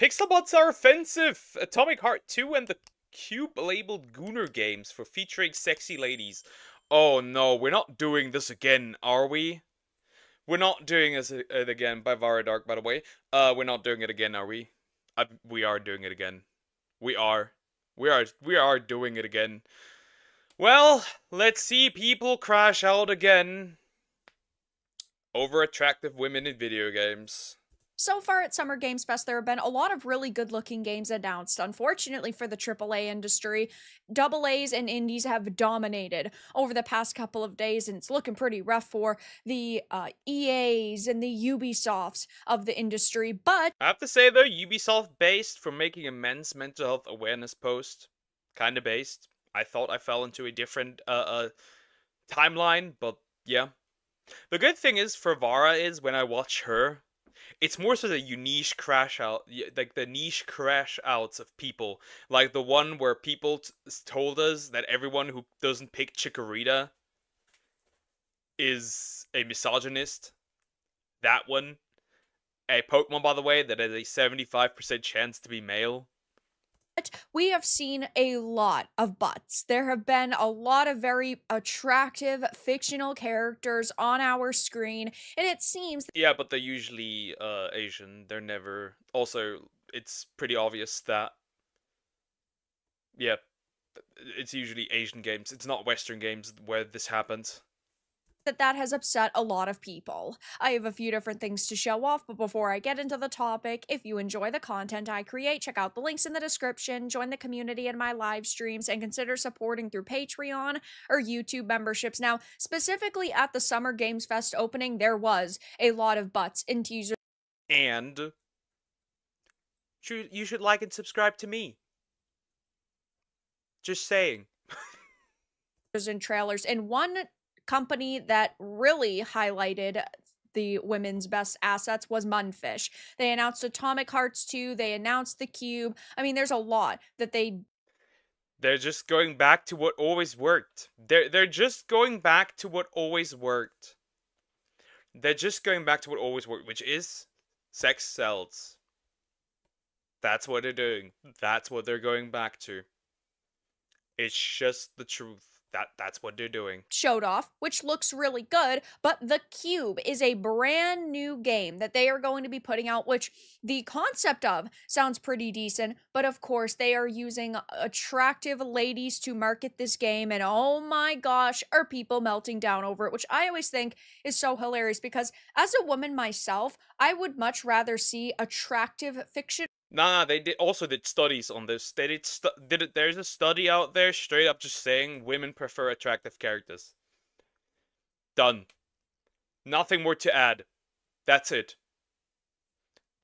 Pixelbots are offensive! Atomic Heart 2 and the cube-labeled Gooner games for featuring sexy ladies. Oh no, we're not doing this again, are we? We're not doing it again, by Vara Dark, by the way. We're not doing it again, are we? We are doing it again. We are. We are doing it again. Well, let's see people crash out again over attractive women in video games. So far at Summer Games Fest, there have been a lot of really good looking games announced. Unfortunately for the AAA industry, AA's and indies have dominated over the past couple of days, and it's looking pretty rough for the EAs and the Ubisofts of the industry. But I have to say though, Ubisoft based for making a men's mental health awareness post. Kinda based. I thought I fell into a different timeline, but yeah. The good thing is for Vara is when I watch her, it's more so the niche crash out, like the niche crash outs of people, like the one where people told us that everyone who doesn't pick Chikorita is a misogynist. That one, a Pokemon by the way that has a 75% chance to be male. we have seen a lot of butts. There have been a lot of very attractive fictional characters on our screen, and it seems Yeah, but they're usually Asian. They're never. Also, it's pretty obvious that. Yeah, it's usually Asian games. It's not Western games where this happens. that has upset a lot of people. I have a few different things to show off, but before I get into the topic, if you enjoy the content I create, check out the links in the description, join the community in my live streams, and consider supporting through Patreon or YouTube memberships. Now, specifically at the Summer Games Fest opening, there was a lot of butts in teasers And you should like and subscribe to me. Just saying. and trailers, and one company that really highlighted the women's best assets was Munfish. They announced Atomic Hearts 2, they announced the Cube. I mean, there's a lot that They're just going back to what always worked. They're just going back to what always worked. They're just going back to what always worked, which is sex sells. That's what they're doing. That's what they're going back to. It's just the truth. That's what they're doing. showed off, which looks really good, but the Cube is a brand new game that they are going to be putting out, which the concept of sounds pretty decent, but of course they are using attractive ladies to market this game, and oh my gosh, are people melting down over it, which I always think is so hilarious because as a woman myself, I would much rather see attractive fiction Nah, they also did studies on this. They did it. There's a study out there straight up just saying women prefer attractive characters. Done. Nothing more to add. That's it.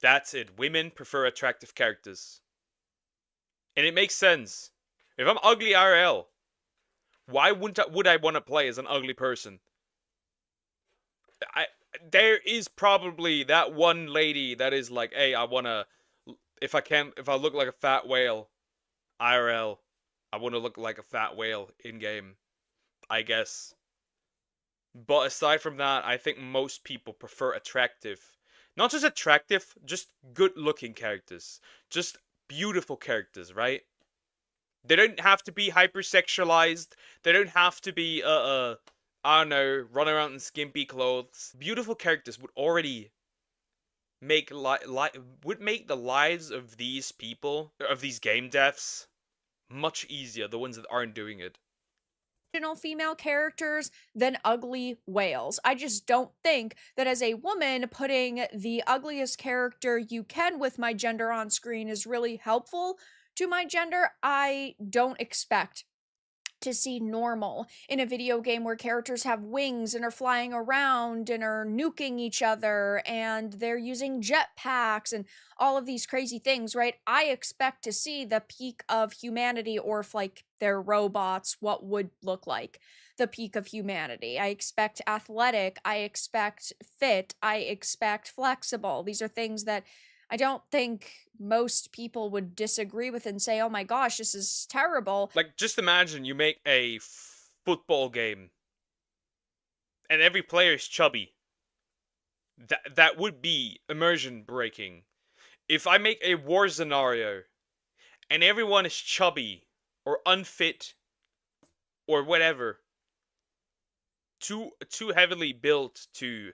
That's it. Women prefer attractive characters. And it makes sense. If I'm ugly IRL, why would I want to play as an ugly person? There is probably that one lady that is like, hey, I wanna, if I look like a fat whale, IRL, I want to look like a fat whale in game, I guess. But aside from that, I think most people prefer attractive. Not just attractive, just good-looking characters. Just beautiful characters, right? They don't have to be hypersexualized. They don't have to be, I don't know, run around in skimpy clothes. Beautiful characters would already would make the lives of these people, of these game devs, much easier, the ones that aren't doing it. female characters than ugly whales. I just don't think that as a woman, putting the ugliest character you can with my gender on screen is really helpful to my gender. I don't expect to see normal in a video game where characters have wings and are flying around and are nuking each other and they're using jetpacks and all of these crazy things, right? I expect to see the peak of humanity, or if like they're robots, what would look like the peak of humanity. I expect athletic, I expect fit, I expect flexible. These are things that I don't think most people would disagree with and say, oh my gosh, this is terrible. Like, just imagine you make a football game and every player is chubby. That would be immersion breaking. If I make a war scenario and everyone is chubby or unfit or whatever, too heavily built to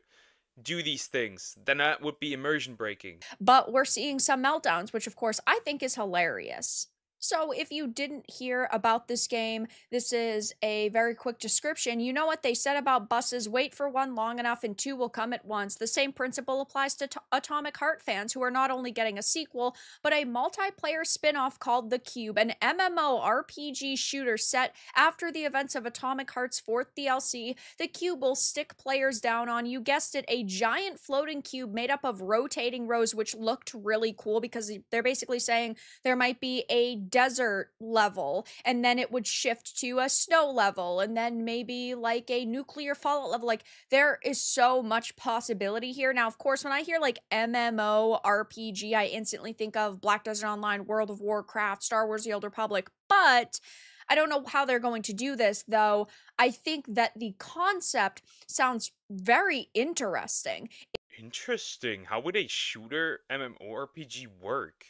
do these things, then that would be immersion breaking. But we're seeing some meltdowns, which of course I think is hilarious. So, if you didn't hear about this game, this is a very quick description. You know what they said about buses: wait for one long enough and two will come at once. The same principle applies to Atomic Heart fans who are not only getting a sequel, but a multiplayer spin off called The Cube, an MMORPG shooter set after the events of Atomic Heart's fourth DLC. The Cube will stick players down on, you guessed it, a giant floating cube made up of rotating rows, which looked really cool because they're basically saying there might be a desert level, and then it would shift to a snow level, and then maybe like a nuclear fallout level. Like, there is so much possibility here. Now, of course, when I hear like MMO RPG, I instantly think of Black Desert Online, World of Warcraft, Star Wars The Old Republic, but I don't know how they're going to do this, though. I think that the concept sounds very interesting. Interesting. How would a shooter MMORPG work?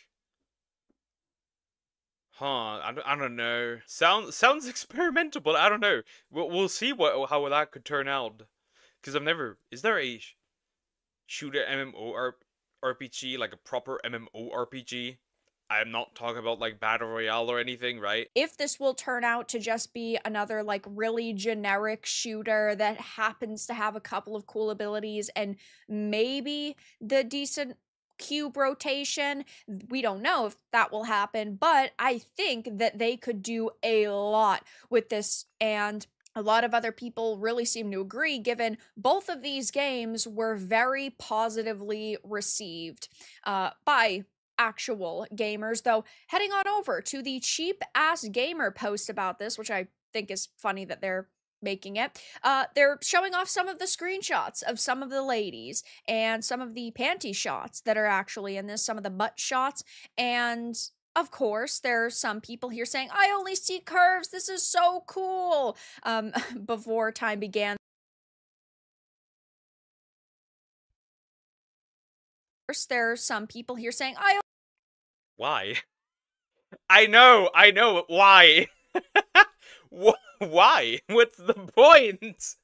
Huh, I don't know. Sounds experimental, but I don't know. We'll see how that could turn out. Because I've never... Is there a shooter MMORPG, like a proper MMORPG? I'm not talking about like Battle Royale or anything, right? If this will turn out to just be another like really generic shooter that happens to have a couple of cool abilities and maybe the decent cube rotation, we don't know if that will happen, but I think that they could do a lot with this, and a lot of other people really seem to agree, given both of these games were very positively received by actual gamers. Though, heading on over to the Cheap Ass Gamer post about this, which I think is funny that they're making it. They're showing off some of the screenshots of some of the ladies and some of the panty shots that are actually in this, some of the butt shots. And of course, there are some people here saying, I only see curves. This is so cool. Before time began, there are some people here saying, Why? I know, why? Why? What's the point?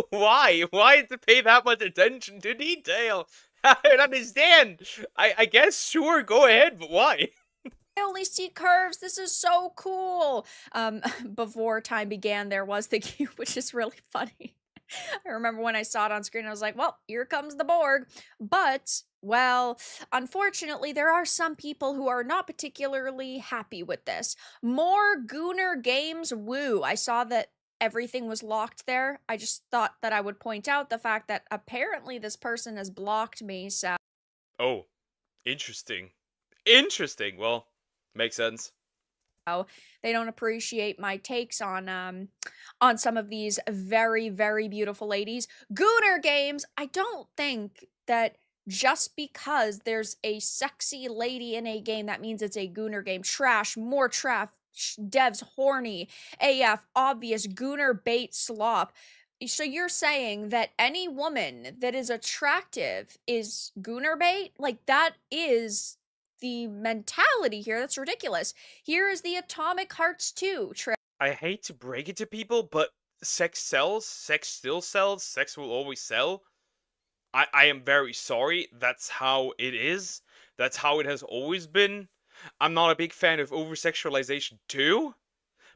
Why? Why to pay that much attention to detail? I don't understand. I guess, sure, go ahead, but why? I only see curves. This is so cool. Before time began, there was the cube, which is really funny. I remember when I saw it on screen, I was like, well, here comes the Borg. But, well, unfortunately, there are some people who are not particularly happy with this. More Gooner Games, woo. I saw that everything was locked there. I just thought that I would point out the fact that apparently this person has blocked me, so Oh, interesting. Interesting. Well, makes sense. they don't appreciate my takes on some of these very, very beautiful ladies. Gooner Games, I don't think that just because there's a sexy lady in a game that means it's a Gooner game. Trash, more trash, devs horny, AF, obvious, Gooner bait slop. So you're saying that any woman that is attractive is Gooner bait? Like, that is the mentality here. That's ridiculous. Here is the Atomic Hearts 2 I hate to break it to people, but sex sells. Sex still sells. Sex will always sell. I am very sorry. That's how it is. That's how it has always been. I'm not a big fan of over-sexualization too.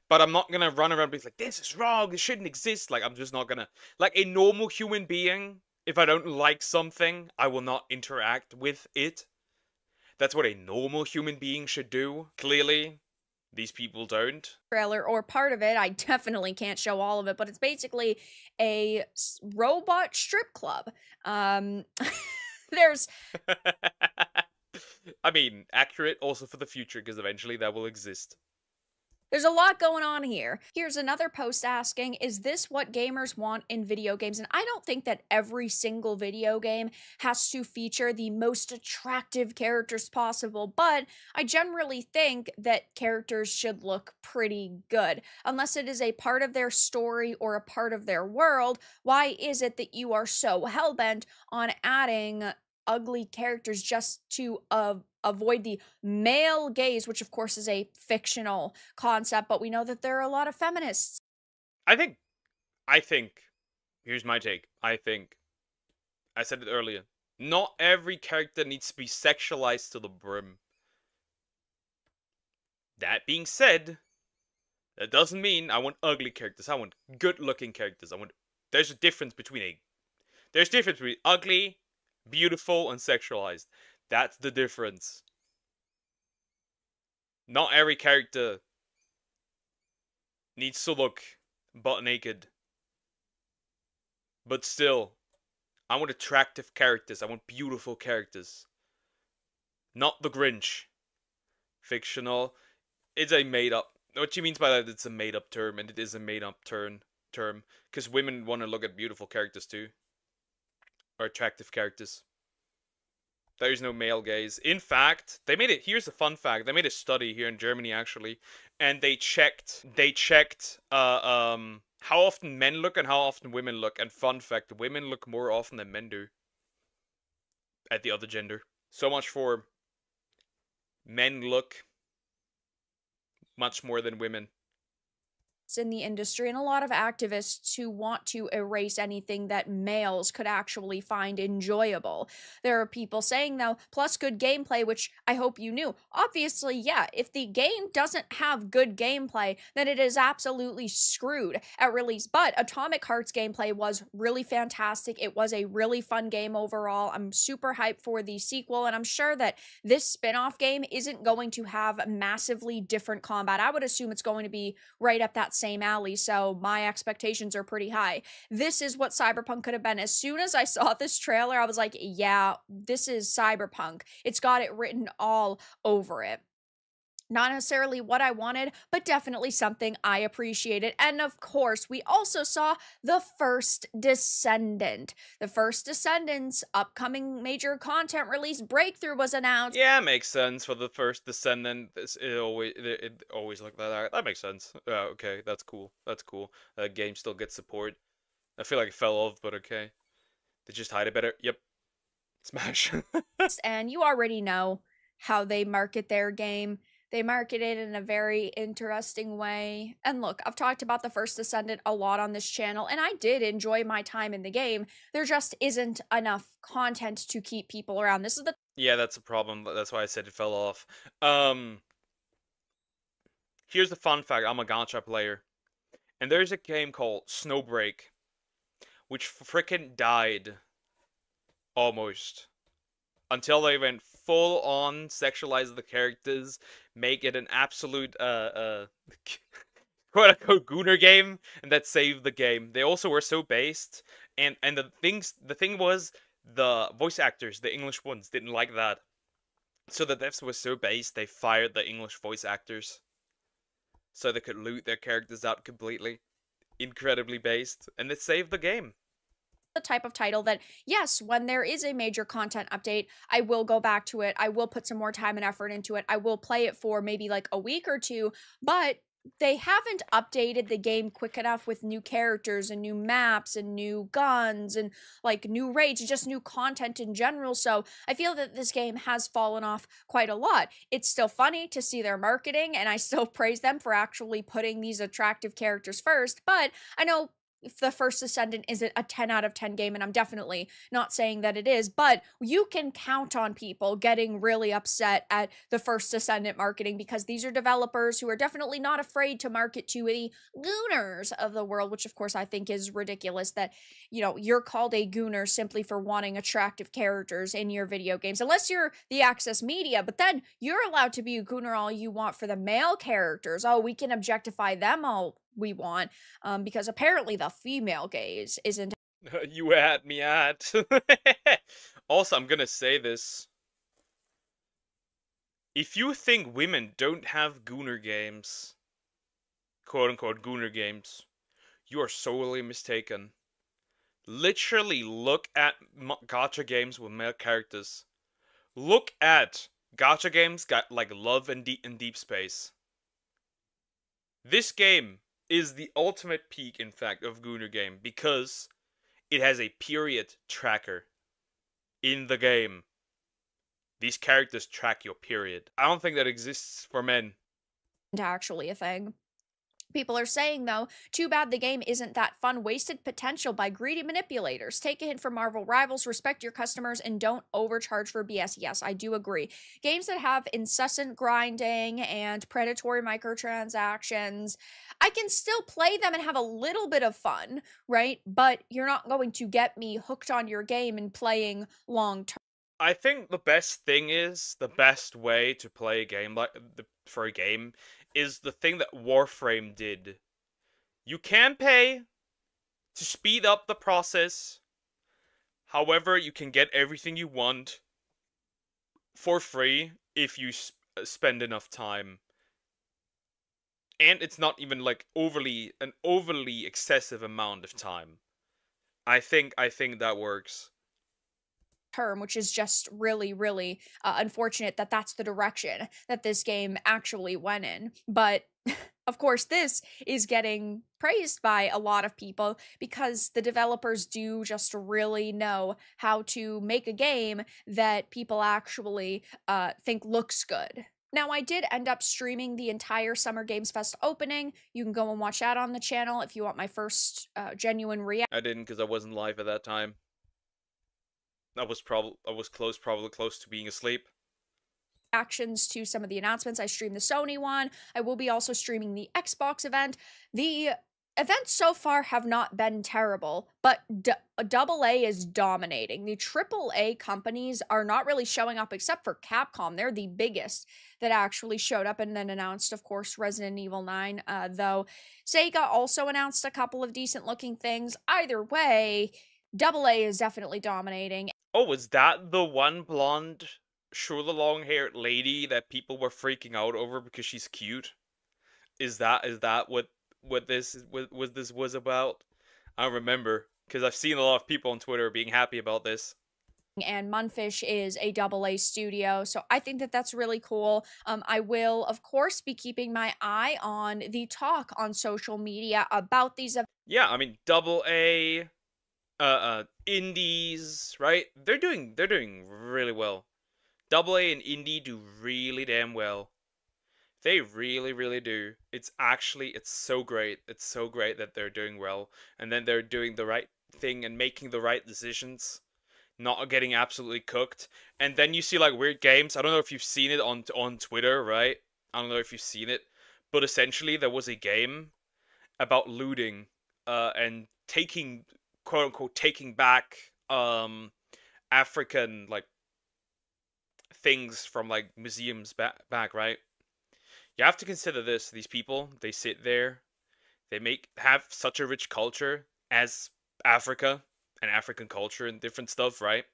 But I'm not gonna run around and be like, this is wrong, this shouldn't exist. Like, I'm just not gonna... Like, a normal human being, if I don't like something, I will not interact with it. That's what a normal human being should do. Clearly, these people don't. trailer, or part of it. I definitely can't show all of it, but it's basically a robot strip club. There's I mean, accurate also for the future, because eventually that will exist. There's a lot going on here. Here's another post asking, is this what gamers want in video games? And I don't think that every single video game has to feature the most attractive characters possible, but I generally think that characters should look pretty good. Unless it is a part of their story or a part of their world, why is it that you are so hellbent on adding ugly characters just to avoid the male gaze, which of course is a fictional concept, but we know that there are a lot of feminists. I think, I think, here's my take. I think, I said it earlier, not every character needs to be sexualized to the brim. That being said, that doesn't mean I want ugly characters. I want good-looking characters. There's a difference between ugly, beautiful, and sexualized. That's the difference. Not every character needs to look butt naked. But still, I want attractive characters. I want beautiful characters. Not the Grinch. Fictional. It's a made up. What she means by that, it's a made up term, and it is a made up term. Because women want to look at beautiful characters too. Or attractive characters. There's no male gaze. In fact, they made it. Here's a fun fact. They made a study here in Germany actually, and they checked. How often men look and how often women look. And fun fact: women look more often than men do at the other gender. So much for men look much more than women. In the industry and a lot of activists who want to erase anything that males could actually find enjoyable. There are people saying, though, plus good gameplay, which I hope you knew. Obviously, yeah, if the game doesn't have good gameplay, then it is absolutely screwed at release. But Atomic Heart's gameplay was really fantastic. It was a really fun game overall. I'm super hyped for the sequel, and I'm sure that this spin-off game isn't going to have massively different combat. I would assume it's going to be right up that same alley, so my expectations are pretty high. This is what Cyberpunk could have been. As soon as I saw this trailer, I was like, yeah, this is Cyberpunk. It's got it written all over it. Not necessarily what I wanted, but definitely something I appreciated. And of course, we also saw The First Descendant. The First Descendant's upcoming major content release breakthrough was announced. Yeah, makes sense for the first Descendant. It always looked like that. That makes sense. Okay, that's cool. That's cool. Game still gets support. I feel like it fell off, but okay. They just hide it better. Yep. Smash. And you already know how they market their game. They market it in a very interesting way. And look, I've talked about The First Descendant a lot on this channel, and I did enjoy my time in the game. There just isn't enough content to keep people around. This is the Yeah, that's a problem. That's why I said it fell off. Here's the fun fact. I'm a gacha player. And there's a game called Snowbreak, which frickin' died. Almost. Until they went full on sexualize the characters, make it an absolute quote unquote gooner game, and that saved the game. They also were so based, and the thing was the voice actors, the English ones, didn't like that. So the devs were so based, they fired the English voice actors. So they could loot their characters out completely. Incredibly based, and it saved the game. type of title that, yes, when there is a major content update, I will go back to it. I will put some more time and effort into it. I will play it for maybe like a week or two, but they haven't updated the game quick enough with new characters and new maps and new guns and like new raids, just new content in general. So I feel that this game has fallen off quite a lot. It's still funny to see their marketing, and I still praise them for actually putting these attractive characters first. But I know if The First Descendant isn't a 10 out of 10 game, and I'm definitely not saying that it is, but you can count on people getting really upset at The First Descendant marketing, because these are developers who are definitely not afraid to market to the gooners of the world, which of course I think is ridiculous that, you know, you're called a gooner simply for wanting attractive characters in your video games, unless you're the Access Media, but then you're allowed to be a gooner all you want for the male characters. Oh, we can objectify them all we want, because apparently the female gaze isn't. You had me at. Also, I'm gonna say this. If you think women don't have gooner games, quote unquote gooner games, you are sorely mistaken. Literally look at gacha games with male characters. Look at gacha games got like Love and Deep Space. This game is the ultimate peak, in fact, of gooner game, because it has a period tracker in the game. These characters track your period. I don't think that exists for men. Actually a thing. People are saying, though, too bad the game isn't that fun. Wasted potential by greedy manipulators. Take a hint from Marvel Rivals, respect your customers, and don't overcharge for BS. Yes, I do agree. Games that have incessant grinding and predatory microtransactions, I can still play them and have a little bit of fun, right? But you're not going to get me hooked on your game and playing long term. I think the best thing is the best way to play a game for a game is the thing that Warframe did. You can pay to speed up the process. However, you can get everything you want for free if you spend enough time. And it's not even like an overly excessive amount of time. I think that works. Term, which is just really, really unfortunate that that's the direction that this game actually went in. But of course, this is getting praised by a lot of people because the developers do just really know how to make a game that people actually think looks good. Now, I did end up streaming the entire Summer Games Fest opening. You can go and watch that on the channel if you want my first genuine reaction. I didn't because I wasn't live at that time. I was probably close to being asleep. Reactions to some of the announcements. I streamed the Sony one. I will be also streaming the Xbox event. The events so far have not been terrible, but AA is dominating. The AAA companies are not really showing up except for Capcom. They're the biggest that actually showed up and then announced, of course, Resident Evil 9, though Sega also announced a couple of decent looking things. Either way, AA is definitely dominating. Oh, was that the one blonde, shorter long-haired lady that people were freaking out over because she's cute? Is that what this was about? I don't remember because I've seen a lot of people on Twitter being happy about this. And Munfish is a AA studio, so I think that that's really cool. I will, of course, be keeping my eye on the talk on social media about these events. Yeah, I mean, AA, indies, right? They're doing really well. AA and indie do really damn well. They really, really do. It's so great. It's so great that they're doing well, and then they're doing the right thing and making the right decisions, not getting absolutely cooked. And then you see like weird games. I don't know if you've seen it on Twitter, right? I don't know if you've seen it, but essentially there was a game about looting, and taking, quote unquote, taking back African like things from like museums back, right? You have to consider this. These people, they sit there, have such a rich culture as Africa and African culture and different stuff, right?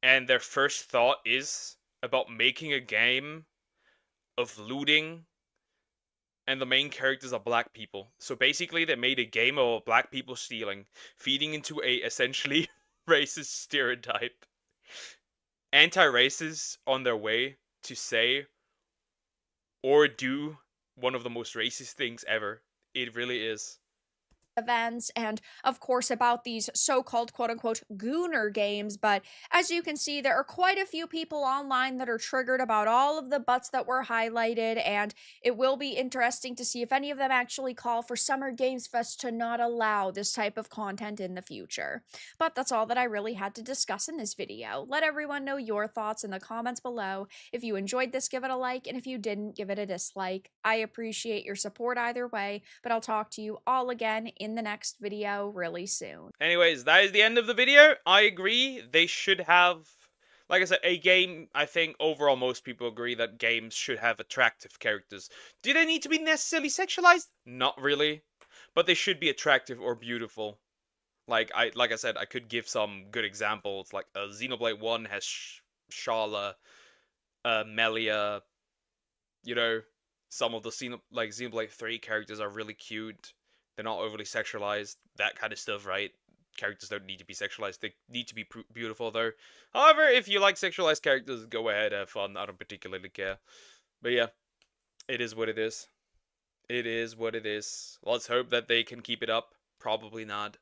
And their first thought is about making a game of looting, and the main characters are black people. So basically they made a game of black people stealing, feeding into a essentially racist stereotype. Anti-racists on their way to say or do one of the most racist things ever. It really is. Events and of course about these so-called quote-unquote gooner games, but as you can see there are quite a few people online that are triggered about all of the butts that were highlighted, and it will be interesting to see if any of them actually call for Summer Games Fest to not allow this type of content in the future. But that's all that I really had to discuss in this video. Let everyone know your thoughts in the comments below. If you enjoyed this, give it a like, and if you didn't, give it a dislike. I appreciate your support either way, but I'll talk to you all again in the next video really soon. Anyways, that is the end of the video. I agree. They should have, like I said, a game. I think overall most people agree that games should have attractive characters. Do they need to be necessarily sexualized? Not really. But they should be attractive or beautiful. Like I said, I could give some good examples. Like Xenoblade 1 has Shala, Melia, you know, some of the Xenoblade 3 characters are really cute. They're not overly sexualized, that kind of stuff, right? Characters don't need to be sexualized. They need to be beautiful, though. However, if you like sexualized characters, go ahead, have fun. I don't particularly care. But yeah, it is what it is. It is what it is. Let's hope that they can keep it up. Probably not.